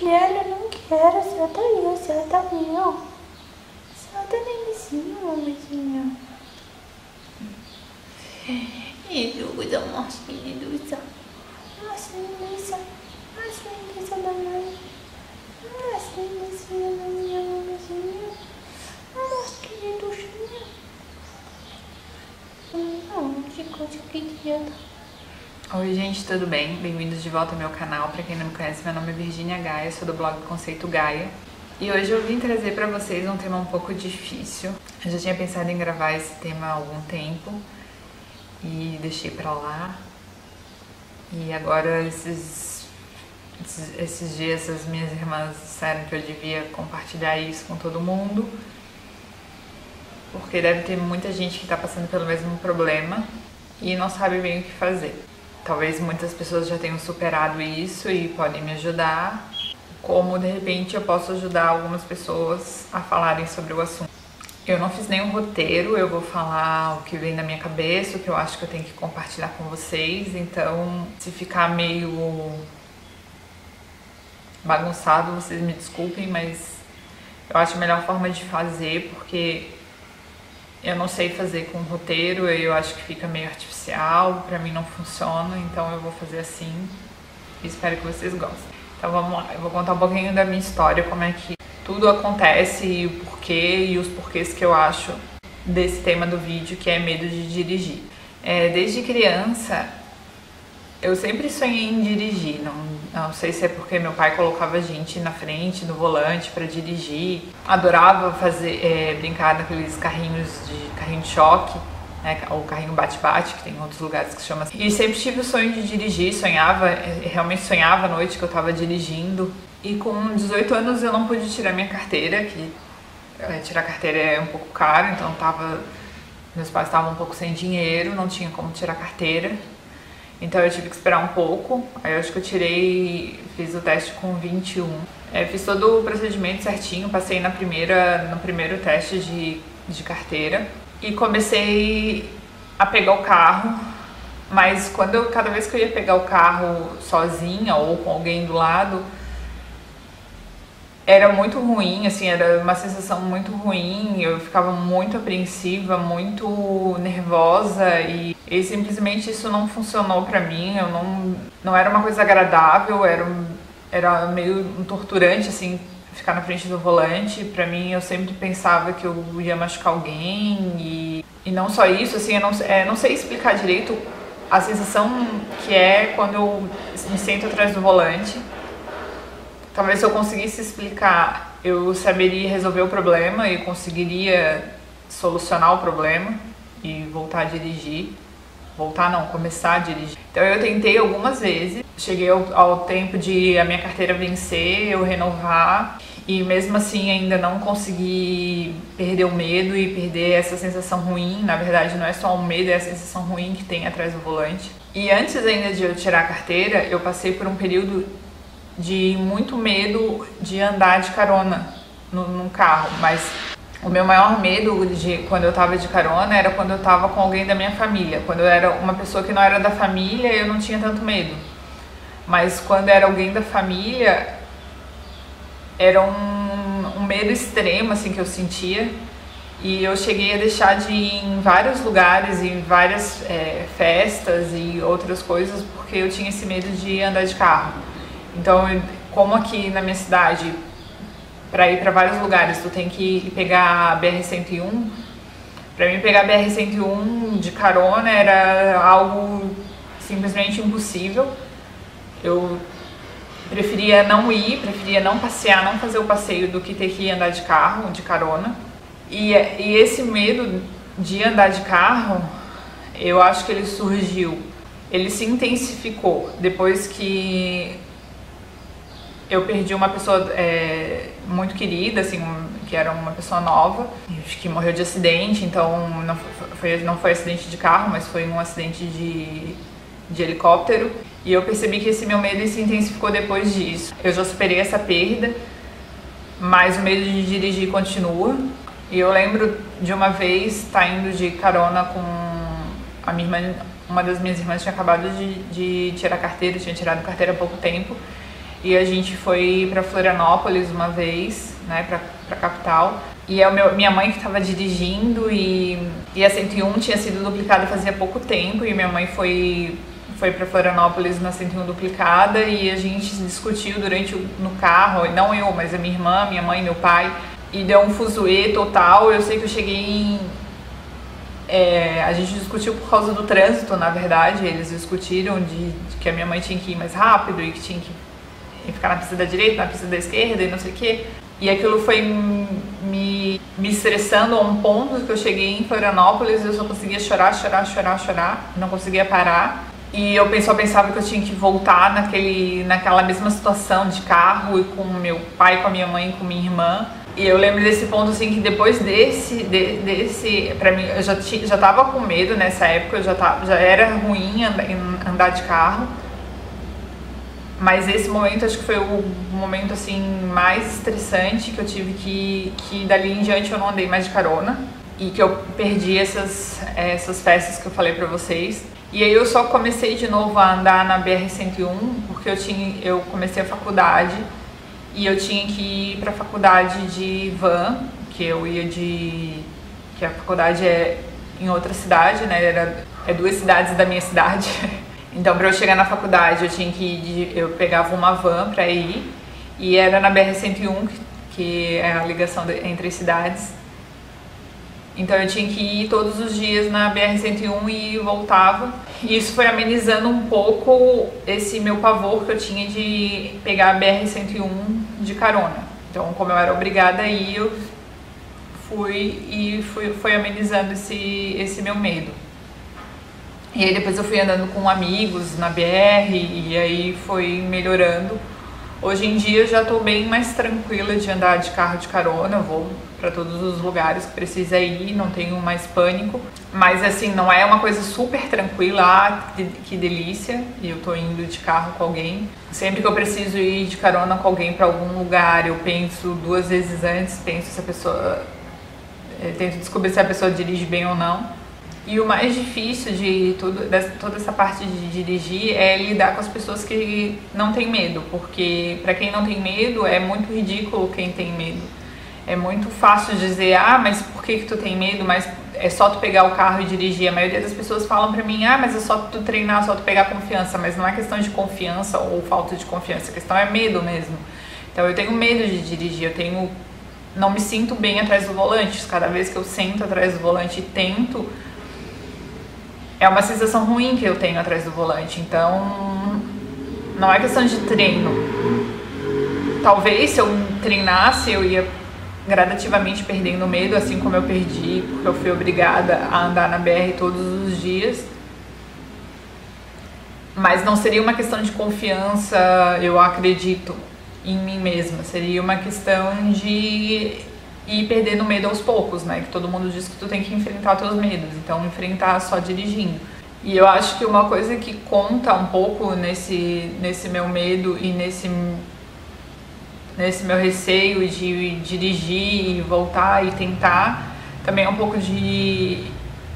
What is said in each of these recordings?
não quero. Senta aí, senta aí, ó. Senta nem em cima, mamizinha. Ilusa, mocinha, ilusa. Mocinha, ilusa. Mocinha, ilusa da mãe. Mocinha, ilusa da minha mamizinha. Mocinha, ilusinha. Que coisa querida. Oi gente, tudo bem? Bem-vindos de volta ao meu canal. Pra quem não me conhece, meu nome é Virginia Gaia, sou do blog Conceito Gaia. E hoje eu vim trazer pra vocês um tema um pouco difícil. Eu já tinha pensado em gravar esse tema há algum tempo e deixei pra lá. E agora esses dias as minhas irmãs disseram que eu devia compartilhar isso com todo mundo, porque deve ter muita gente que tá passando pelo mesmo problema e não sabe bem o que fazer. Talvez muitas pessoas já tenham superado isso e podem me ajudar, como de repente eu posso ajudar algumas pessoas a falarem sobre o assunto. Eu não fiz nenhum roteiro, eu vou falar o que vem na minha cabeça, o que eu acho que eu tenho que compartilhar com vocês, então se ficar meio bagunçado, vocês me desculpem, mas eu acho a melhor forma de fazer, porque eu não sei fazer com roteiro, eu acho que fica meio artificial, pra mim não funciona, então eu vou fazer assim e espero que vocês gostem. Então vamos lá, eu vou contar um pouquinho da minha história, como é que tudo acontece e o porquê e os porquês que eu acho desse tema do vídeo, que é medo de dirigir. Desde criança eu sempre sonhei em dirigir, não sei se é porque meu pai colocava a gente na frente, no volante para dirigir. Adorava brincar naqueles carrinho de choque, né, ou carrinho bate-bate, que tem em outros lugares que se chama assim. E sempre tive o sonho de dirigir, realmente sonhava à noite que eu estava dirigindo. E com 18 anos eu não pude tirar minha carteira, que tirar carteira é um pouco caro, então meus pais estavam um pouco sem dinheiro, não tinha como tirar carteira. Então eu tive que esperar um pouco, aí eu acho que fiz o teste com 21. Fiz todo o procedimento certinho, passei no primeiro teste de carteira e comecei a pegar o carro, mas cada vez que eu ia pegar o carro sozinha ou com alguém do lado, era muito ruim, assim, era uma sensação muito ruim, eu ficava muito apreensiva, muito nervosa e simplesmente isso não funcionou pra mim, não era uma coisa agradável, era meio torturante, assim, ficar na frente do volante. Pra mim, eu sempre pensava que eu ia machucar alguém e não só isso, assim, eu não sei explicar direito a sensação que é quando eu me sento atrás do volante. Talvez se eu conseguisse explicar, eu saberia resolver o problema e conseguiria solucionar o problema e voltar a dirigir. Começar a dirigir. Então eu tentei algumas vezes, cheguei ao tempo de a minha carteira vencer, eu renovar, e mesmo assim ainda não consegui perder o medo e perder essa sensação ruim. Na verdade não é só o medo, é a sensação ruim que tem atrás do volante. E antes ainda de eu tirar a carteira, eu passei por um período de muito medo de andar de carona num carro, mas o meu maior medo quando eu tava de carona era quando eu tava com alguém da minha família. Quando eu era uma pessoa que não era da família, eu não tinha tanto medo. Mas quando era alguém da família, era um medo extremo, assim, que eu sentia. E eu cheguei a deixar de ir em vários lugares, em várias festas e outras coisas, porque eu tinha esse medo de andar de carro. Então, como aqui na minha cidade, para ir para vários lugares, tu tem que pegar a BR-101. Para mim, pegar a BR-101 de carona era algo simplesmente impossível. Eu preferia não ir, preferia não passear, não fazer o passeio do que ter que andar de carro, de carona. E esse medo de andar de carro, eu acho que ele se intensificou depois que eu perdi uma pessoa muito querida, assim, que era uma pessoa nova, que morreu de acidente. Então não foi acidente de carro, mas foi um acidente de helicóptero. E eu percebi que esse meu medo se intensificou depois disso. Eu já superei essa perda, mas o medo de dirigir continua. E eu lembro de uma vez estar indo de carona com a minha irmã. Uma das minhas irmãs tinha acabado de tirar carteira, tinha tirado carteira há pouco tempo. e a gente foi para Florianópolis uma vez, né, pra capital. E minha mãe que estava dirigindo e a 101 tinha sido duplicada fazia pouco tempo e minha mãe foi para Florianópolis na 101 duplicada e a gente discutiu no carro, não eu, mas a minha irmã, minha mãe e meu pai, e deu um fuzuê total. Eu sei que eu cheguei a gente discutiu por causa do trânsito, na verdade. Eles discutiram de que a minha mãe tinha que ir mais rápido e que tinha que ficar na pista da direita, na pista da esquerda e não sei o quê. E aquilo foi me estressando a um ponto que eu cheguei em Florianópolis e eu só conseguia chorar, não conseguia parar. E eu só pensava que eu tinha que voltar naquela mesma situação de carro e com meu pai, com a minha mãe e com minha irmã. E eu lembro desse ponto, assim, que depois desse pra mim, eu já tava com medo nessa época, já era ruim andar de carro. Mas esse momento, acho que foi o momento, assim, mais estressante que eu tive que dali em diante eu não andei mais de carona. E que eu perdi essas festas que eu falei pra vocês. E aí eu só comecei de novo a andar na BR-101 porque eu comecei a faculdade e eu tinha que ir pra faculdade de van, que a faculdade é em outra cidade, né? É 2 cidades da minha cidade. Então, para eu chegar na faculdade, eu pegava uma van para ir, e era na BR-101, que é a ligação entre as cidades. Então, eu tinha que ir todos os dias na BR-101 e voltava. E isso foi amenizando um pouco esse meu pavor que eu tinha de pegar a BR-101 de carona. Então, como eu era obrigada a ir, eu foi amenizando esse meu medo. E aí depois eu fui andando com amigos na BR e aí foi melhorando. Hoje em dia eu já tô bem mais tranquila de andar de carro de carona, eu vou para todos os lugares que precisa ir, não tenho mais pânico. Mas assim, não é uma coisa super tranquila, que delícia, e eu tô indo de carro com alguém. Sempre que eu preciso ir de carona com alguém para algum lugar, eu penso 2 vezes antes, tento descobrir se a pessoa dirige bem ou não. E o mais difícil de toda essa parte de dirigir é lidar com as pessoas que não têm medo, porque para quem não tem medo é muito ridículo quem tem medo. É muito fácil dizer, mas por que tu tem medo? Mas é só tu pegar o carro e dirigir. A maioria das pessoas falam pra mim, mas é só tu treinar, só tu pegar confiança. Mas não é questão de confiança ou falta de confiança, a questão é medo mesmo. Então eu tenho medo de dirigir, não me sinto bem atrás do volante. Cada vez que eu sento atrás do volante e tento, é uma sensação ruim que eu tenho atrás do volante. Então não é questão de treino. Talvez se eu treinasse eu ia gradativamente perdendo o medo, assim como eu perdi, porque eu fui obrigada a andar na BR todos os dias. Mas não seria uma questão de confiança, eu acredito, em mim mesma. Seria uma questão de ir perdendo medo aos poucos, né? Que todo mundo diz que tu tem que enfrentar teus medos, então enfrentar só dirigindo. E eu acho que uma coisa que conta um pouco nesse meu medo e nesse meu receio de dirigir e voltar e tentar, também é um pouco de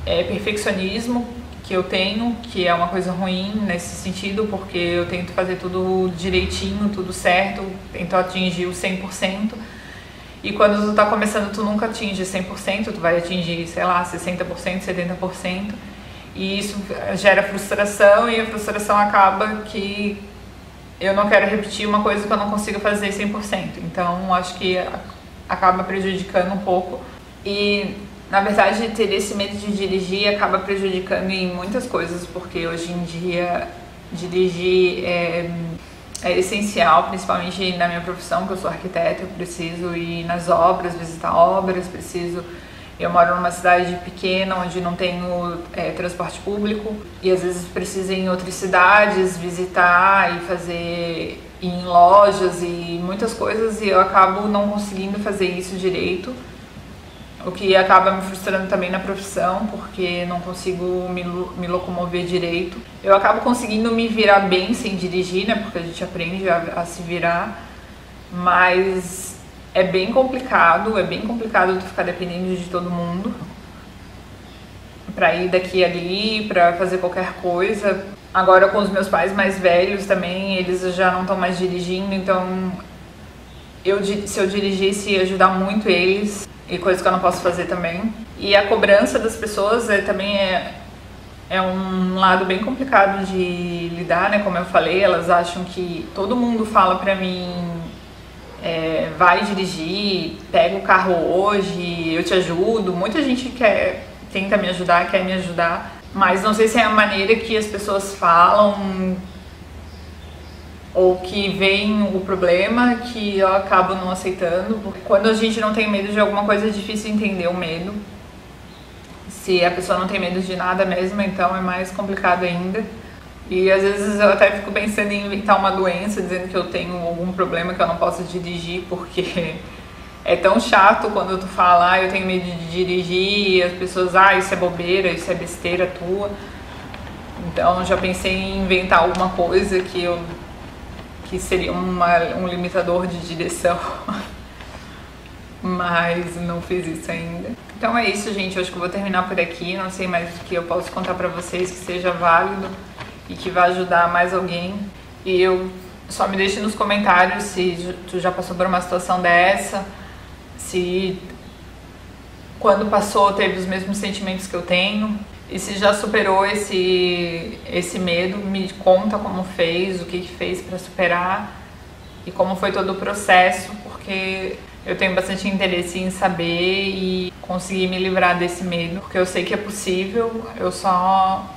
perfeccionismo que eu tenho, que é uma coisa ruim nesse sentido, porque eu tento fazer tudo direitinho, tudo certo, tento atingir o 100%, e quando tu tá começando tu nunca atinge 100%, tu vai atingir, sei lá, 60%, 70%, e isso gera frustração, e a frustração acaba que eu não quero repetir uma coisa que eu não consigo fazer 100%, então acho que acaba prejudicando um pouco. E na verdade ter esse medo de dirigir acaba prejudicando em muitas coisas, porque hoje em dia dirigir é essencial, principalmente na minha profissão, que eu sou arquiteta. Eu preciso ir nas obras, visitar obras, eu moro numa cidade pequena onde não tenho transporte público, e às vezes preciso ir em outras cidades, visitar e ir em lojas e muitas coisas, e eu acabo não conseguindo fazer isso direito, o que acaba me frustrando também na profissão, porque não consigo me locomover direito. Eu acabo conseguindo me virar bem sem dirigir, né, porque a gente aprende a se virar, mas é bem complicado tu ficar dependendo de todo mundo pra ir daqui e ali, pra fazer qualquer coisa. Agora com os meus pais mais velhos também, eles já não estão mais dirigindo, então se eu dirigisse ia ajudar muito eles, e coisa que eu não posso fazer também. E a cobrança das pessoas também é um lado bem complicado de lidar, né? Como eu falei, elas acham que todo mundo fala pra mim, vai dirigir, pega o carro hoje, eu te ajudo. Muita gente tenta me ajudar, quer me ajudar, mas não sei se é a maneira que as pessoas falam ou que veem o problema que eu acabo não aceitando. Porque quando a gente não tem medo de alguma coisa é difícil entender o medo. Se a pessoa não tem medo de nada mesmo, então é mais complicado ainda. E às vezes eu até fico pensando em inventar uma doença, dizendo que eu tenho algum problema que eu não posso dirigir, porque é tão chato quando tu fala, eu tenho medo de dirigir, e as pessoas, isso é bobeira, isso é besteira tua. Então já pensei em inventar alguma coisa que seria um limitador de direção, mas não fiz isso ainda. Então é isso, gente, eu acho que eu vou terminar por aqui, não sei mais o que eu posso contar pra vocês que seja válido e que vai ajudar mais alguém. E eu só me deixe nos comentários se tu já passou por uma situação dessa, se quando passou teve os mesmos sentimentos que eu tenho, e se já superou esse medo, me conta como fez, o que fez pra superar e como foi todo o processo, porque eu tenho bastante interesse em saber e conseguir me livrar desse medo, porque eu sei que é possível, eu só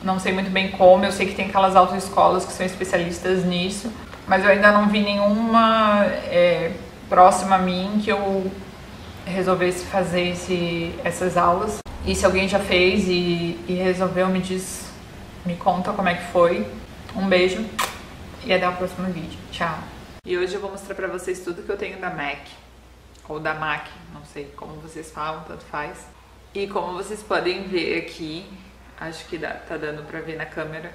não sei muito bem como. Eu sei que tem aquelas autoescolas que são especialistas nisso, mas eu ainda não vi nenhuma próxima a mim que eu resolvesse fazer essas aulas. E se alguém já fez e resolveu, me conta como é que foi. Um beijo e até o próximo vídeo. Tchau! E hoje eu vou mostrar pra vocês tudo que eu tenho da MAC, ou da MAC, não sei como vocês falam, tanto faz. E como vocês podem ver aqui, acho que tá dando pra ver na câmera,